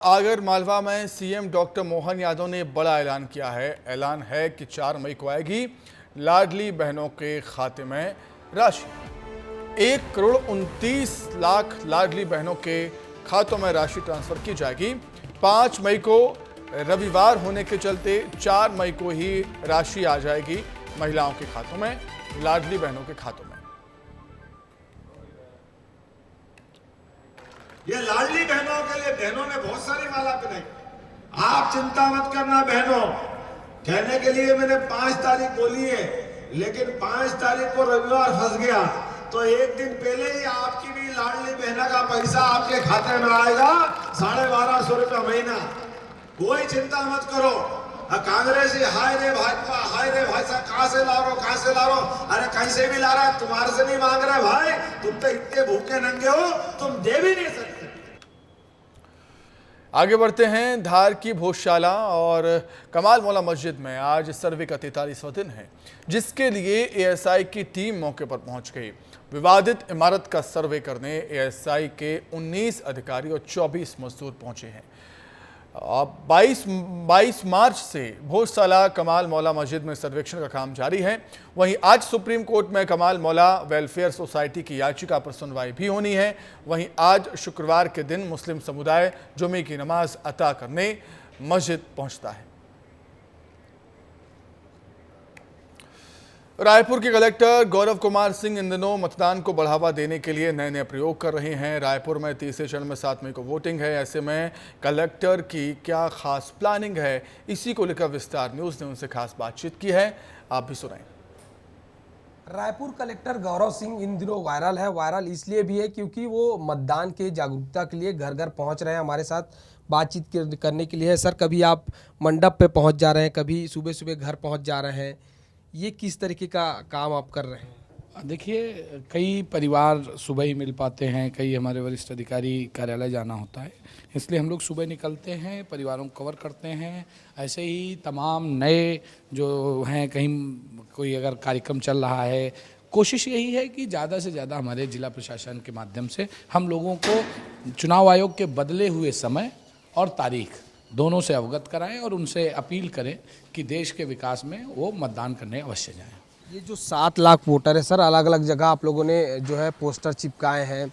आगर मालवा में CM doctor Mohan Yadav ने बड़ा ऐलान किया है। ऐलान है कि 4 मई को आएगी लाडली बहनों के खाते में राशि। 1,29,00,000 लाडली बहनों के खातों में राशि ट्रांसफर की जाएगी। 5 मई को रविवार होने के चलते 4 मई को ही राशि आ जाएगी महिलाओं के खातों में, लाडली बहनों के खातों में। ये लाडली बहनों के लिए बहनों ने बहुत सारी माला पहनाई। आप चिंता मत करना बहनों, कहने के लिए मैंने 5 तारीख बोली है, लेकिन 5 तारीख को रविवार फंस गया तो एक दिन पहले ही आपकी भी लाडली बहना का पैसा आपके खाते में आएगा। 1250 रुपया महीना। कोई चिंता मत करो। कांग्रेस हाय रे भाजपा, हाय रे भाई साहब, कहां से ला रहे हो, कहां से ला रहे हो? अरे कहीं से भी ला रहा है, तुम्हारे से नहीं मांग रहे भाई। तुम तो इतने भूखे नंगे हो, तुम दे भी नहीं सकते। आगे बढ़ते हैं। धार की भोजशाला और कमाल मौला मस्जिद में आज सर्वे का 43वां दिन है, जिसके लिए एएसआई की टीम मौके पर पहुंच गई। विवादित इमारत का सर्वे करने एएसआई के 19 अधिकारी और 24 मजदूर पहुंचे हैं। अब 22 मार्च से भोजशाला कमाल मौला मस्जिद में सर्वेक्षण का काम जारी है। वहीं आज सुप्रीम कोर्ट में कमाल मौला वेलफेयर सोसाइटी की याचिका पर सुनवाई भी होनी है। वहीं आज शुक्रवार के दिन मुस्लिम समुदाय जुमे की नमाज अता करने मस्जिद पहुंचता है। रायपुर के कलेक्टर गौरव कुमार सिंह इन दिनों मतदान को बढ़ावा देने के लिए नए नए प्रयोग कर रहे हैं। रायपुर में तीसरे चरण में 7 मई को वोटिंग है। ऐसे में कलेक्टर की क्या खास प्लानिंग है, इसी को लेकर विस्तार न्यूज़ ने उनसे खास बातचीत की है। आप भी सुनाएं। रायपुर कलेक्टर गौरव सिंह इन दिनों वायरल है। वायरल इसलिए भी है क्योंकि वो मतदान के जागरूकता के लिए घर घर पहुंच रहे हैं। हमारे साथ बातचीत करने के लिए। सर, कभी आप मंडप पे पहुंच जा रहे हैं, कभी सुबह सुबह घर पहुंच जा रहे हैं, ये किस तरीके का काम आप कर रहे हैं? देखिए, कई परिवार सुबह ही मिल पाते हैं, कई हमारे वरिष्ठ अधिकारी कार्यालय जाना होता है, इसलिए हम लोग सुबह निकलते हैं, परिवारों को कवर करते हैं। ऐसे ही तमाम नए जो हैं, कहीं कोई अगर कार्यक्रम चल रहा है, कोशिश यही है कि ज़्यादा से ज़्यादा हमारे जिला प्रशासन के माध्यम से हम लोगों को चुनाव आयोग के बदले हुए समय और तारीख दोनों से अवगत कराएं और उनसे अपील करें कि देश के विकास में वो मतदान करने अवश्य जाएं। ये जो 7 लाख वोटर है सर, अलग अलग जगह आप लोगों ने जो है पोस्टर चिपकाए हैं,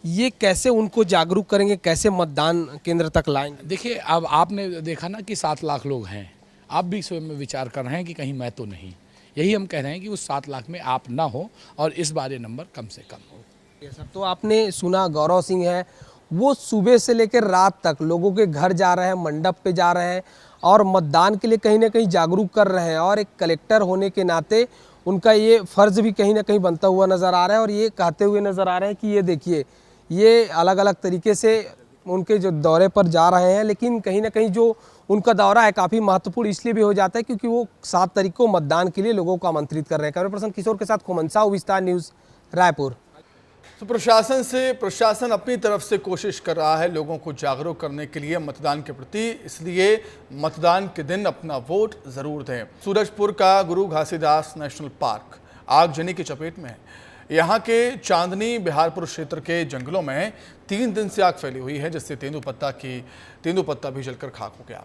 ये कैसे उनको जागरूक करेंगे, कैसे मतदान केंद्र तक लाएंगे? देखिए, अब आपने देखा ना कि 7 लाख लोग हैं, आप भी स्वयं में विचार कर रहे हैं कि कहीं मैं तो नहीं। यही हम कह रहे हैं कि उस 7 लाख में आप ना हो और इस बार ये नंबर कम से कम हो। सर, तो आपने सुना गौरव सिंह है, वो सुबह से लेकर रात तक लोगों के घर जा रहे हैं, मंडप पे जा रहे हैं और मतदान के लिए कहीं ना कहीं जागरूक कर रहे हैं। और एक कलेक्टर होने के नाते उनका ये फ़र्ज़ भी कहीं ना कहीं बनता हुआ नज़र आ रहा है। और ये कहते हुए नज़र आ रहे हैं कि ये देखिए, ये अलग अलग तरीके से उनके जो दौरे पर जा रहे हैं, लेकिन कहीं ना कहीं जो उनका दौरा है काफ़ी महत्वपूर्ण इसलिए भी हो जाता है क्योंकि वो 7 तारीख को मतदान के लिए लोगों को आमंत्रित कर रहे हैं। कैमरा पर्सन किशोर के साथ खोमन साहू, विस्तार न्यूज़, रायपुर। तो प्रशासन अपनी तरफ से कोशिश कर रहा है लोगों को जागरूक करने के लिए मतदान के प्रति, इसलिए मतदान के दिन अपना वोट जरूर दें। सूरजपुर का गुरु घासीदास नेशनल पार्क आगजनी की चपेट में है। यहाँ के चांदनी बिहारपुर क्षेत्र के जंगलों में 3 दिन से आग फैली हुई है, जिससे तेंदुपत्ता भी जलकर खाक हो गया।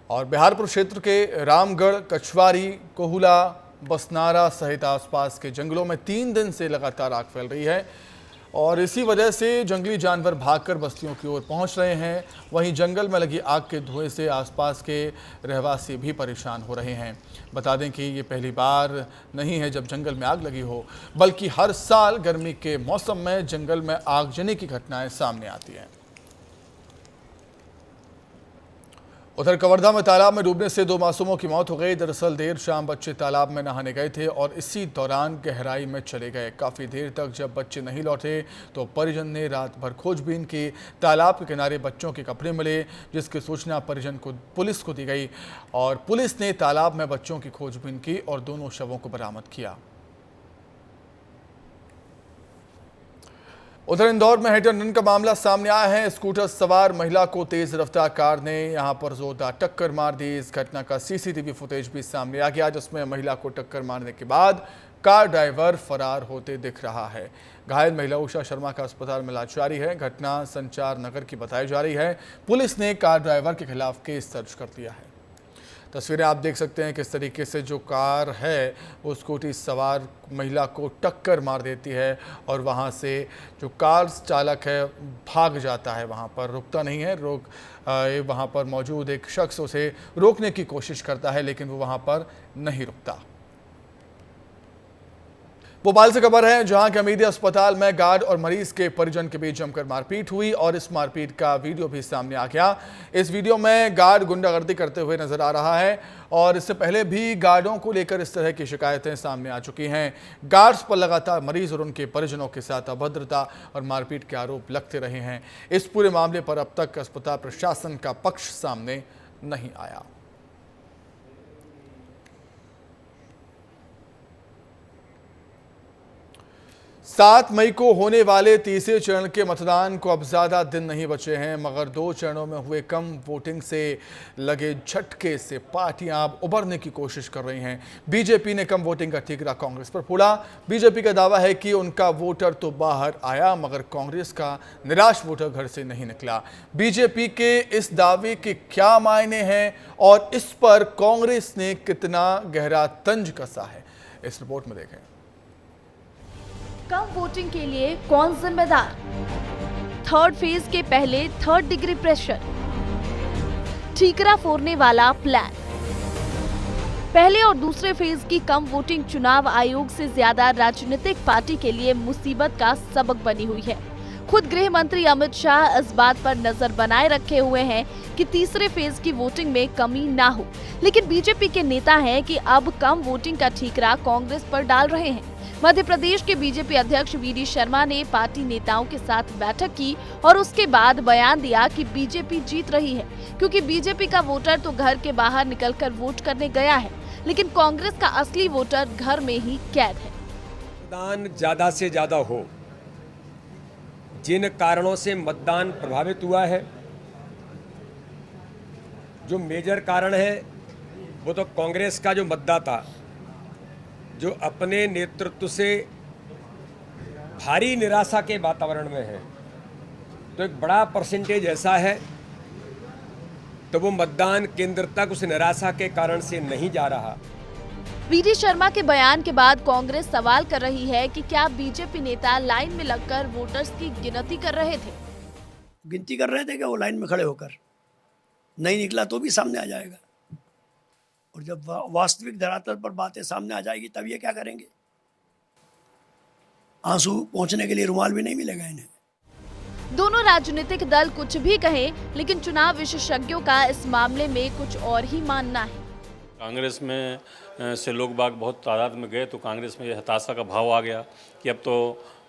और बिहारपुर क्षेत्र के रामगढ़, कछवारी, कोहुला, बसनारा सहित आसपास के जंगलों में 3 दिन से लगातार आग फैल रही है और इसी वजह से जंगली जानवर भागकर बस्तियों की ओर पहुंच रहे हैं। वहीं जंगल में लगी आग के धुएं से आसपास के रहवासी भी परेशान हो रहे हैं। बता दें कि ये पहली बार नहीं है जब जंगल में आग लगी हो, बल्कि हर साल गर्मी के मौसम में जंगल में आगजनी की घटनाएं सामने आती हैं। उधर कवर्धा में तालाब में डूबने से 2 मासूमों की मौत हो गई। दरअसल देर शाम बच्चे तालाब में नहाने गए थे और इसी दौरान गहराई में चले गए। काफ़ी देर तक जब बच्चे नहीं लौटे तो परिजन ने रात भर खोजबीन की। तालाब के किनारे बच्चों के कपड़े मिले, जिसकी सूचना परिजन को पुलिस को दी गई और पुलिस ने तालाब में बच्चों की खोजबीन की और दोनों शवों को बरामद किया। उधर इंदौर में हिट एंड रन का मामला सामने आया है। स्कूटर सवार महिला को तेज रफ्तार कार ने यहां पर जोरदार टक्कर मार दी। इस घटना का सीसीटीवी फुटेज भी सामने आ गया, जिसमें महिला को टक्कर मारने के बाद कार ड्राइवर फरार होते दिख रहा है। घायल महिला उषा शर्मा का अस्पताल में इलाज जारी है। घटना संचार नगर की बताई जा रही है। पुलिस ने कार ड्राइवर के खिलाफ केस दर्ज कर दिया है। तस्वीरें आप देख सकते हैं किस तरीके से जो कार है वो स्कूटी सवार महिला को टक्कर मार देती है और वहां से जो कार चालक है भाग जाता है, वहां पर रुकता नहीं है। वहां पर मौजूद एक शख्स उसे रोकने की कोशिश करता है लेकिन वो वहां पर नहीं रुकता। भोपाल से खबर है जहां के हमीदिया अस्पताल में गार्ड और मरीज के परिजन के बीच जमकर मारपीट हुई और इस मारपीट का वीडियो भी सामने आ गया। इस वीडियो में गार्ड गुंडागर्दी करते हुए नजर आ रहा है और इससे पहले भी गार्डों को लेकर इस तरह की शिकायतें सामने आ चुकी हैं। गार्ड्स पर लगातार मरीज और उनके परिजनों के साथ अभद्रता और मारपीट के आरोप लगते रहे हैं। इस पूरे मामले पर अब तक अस्पताल प्रशासन का पक्ष सामने नहीं आया। 7 मई को होने वाले तीसरे चरण के मतदान को अब ज़्यादा दिन नहीं बचे हैं, मगर 2 चरणों में हुए कम वोटिंग से लगे झटके से पार्टियां अब उबरने की कोशिश कर रही हैं। बीजेपी ने कम वोटिंग का ठीकरा कांग्रेस पर फोड़ा। बीजेपी का दावा है कि उनका वोटर तो बाहर आया मगर कांग्रेस का निराश वोटर घर से नहीं निकला। बीजेपी के इस दावे के क्या मायने हैं और इस पर कांग्रेस ने कितना गहरा तंज कसा है, इस रिपोर्ट में देखें। कम वोटिंग के लिए कौन जिम्मेदार? थर्ड फेज के पहले 3rd डिग्री प्रेशर, ठीकरा फोड़ने वाला प्लान। पहले और दूसरे फेज की कम वोटिंग चुनाव आयोग से ज्यादा राजनीतिक पार्टी के लिए मुसीबत का सबक बनी हुई है। खुद गृह मंत्री अमित शाह इस बात पर नजर बनाए रखे हुए हैं कि तीसरे फेज की वोटिंग में कमी ना हो, लेकिन बीजेपी के नेता हैं कि अब कम वोटिंग का ठीकरा कांग्रेस पर डाल रहे हैं। मध्य प्रदेश के बीजेपी अध्यक्ष वी.डी. शर्मा ने पार्टी नेताओं के साथ बैठक की और उसके बाद बयान दिया कि बीजेपी जीत रही है क्योंकि बीजेपी का वोटर तो घर के बाहर निकलकर वोट करने गया है, लेकिन कांग्रेस का असली वोटर घर में ही कैद है। मतदान ज्यादा से ज्यादा हो। जिन कारणों से मतदान प्रभावित हुआ है, जो मेजर कारण है वो तो कांग्रेस का जो मतदाता जो अपने नेतृत्व से भारी निराशा के वातावरण में है, तो एक बड़ा परसेंटेज ऐसा है तो वो मतदान केंद्र तक उस निराशा के कारण से नहीं जा रहा। वी.डी. शर्मा के बयान के बाद कांग्रेस सवाल कर रही है कि क्या बीजेपी नेता लाइन में लगकर वोटर्स की गिनती कर रहे थे? गिनती कर रहे थे कि वो लाइन में खड़े होकर नहीं निकला तो भी सामने आ जाएगा, और जब वास्तविक धरातल पर बातें सामने आ जाएगी तब ये क्या करेंगे? आंसू पहुंचने के लिए रुमाल भी नहीं मिलेगा इन्हें। दोनों राजनीतिक दल कुछ भी कहें, लेकिन चुनाव विशेषज्ञों का इस मामले में कुछ और ही मानना है। कांग्रेस में से लोग बाग बहुत तादाद में गए तो कांग्रेस में हताशा का भाव आ गया कि अब तो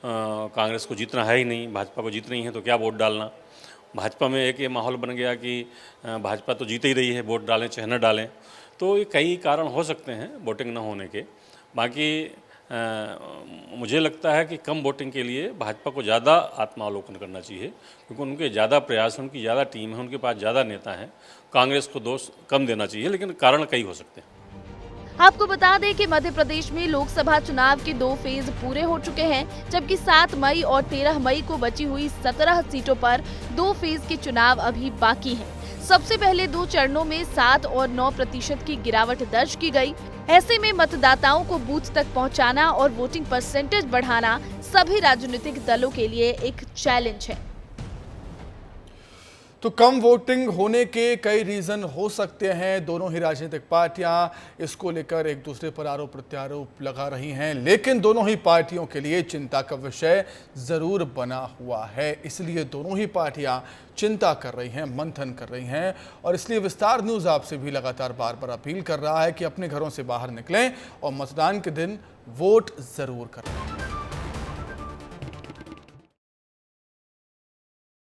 कांग्रेस को जीतना है ही नहीं, भाजपा को जीतना ही है तो क्या वोट डालना। भाजपा में एक ये माहौल बन गया कि भाजपा तो जीत ही रही है, वोट डालें चाहे न डालें। तो ये कई कारण हो सकते हैं वोटिंग न होने के। बाकी मुझे लगता है कि कम वोटिंग के लिए भाजपा को ज़्यादा आत्मावलोकन करना चाहिए क्योंकि उनके ज़्यादा प्रयास, उनकी ज़्यादा टीम है, उनके पास ज़्यादा नेता हैं। कांग्रेस को दोष कम देना चाहिए, लेकिन कारण कई हो सकते हैं। आपको बता दें कि मध्य प्रदेश में लोकसभा चुनाव के 2 फेज पूरे हो चुके हैं, जबकि 7 मई और 13 मई को बची हुई 17 सीटों पर 2 फेज के चुनाव अभी बाकी हैं। सबसे पहले 2 चरणों में 7 और 9% की गिरावट दर्ज की गई। ऐसे में मतदाताओं को बूथ तक पहुंचाना और वोटिंग परसेंटेज बढ़ाना सभी राजनीतिक दलों के लिए एक चैलेंज है। तो कम वोटिंग होने के कई रीज़न हो सकते हैं। दोनों ही राजनीतिक पार्टियां इसको लेकर एक दूसरे पर आरोप प्रत्यारोप लगा रही हैं, लेकिन दोनों ही पार्टियों के लिए चिंता का विषय ज़रूर बना हुआ है। इसलिए दोनों ही पार्टियां चिंता कर रही हैं, मंथन कर रही हैं और इसलिए विस्तार न्यूज़ आपसे भी लगातार बार बार अपील कर रहा है कि अपने घरों से बाहर निकलें और मतदान के दिन वोट ज़रूर करें।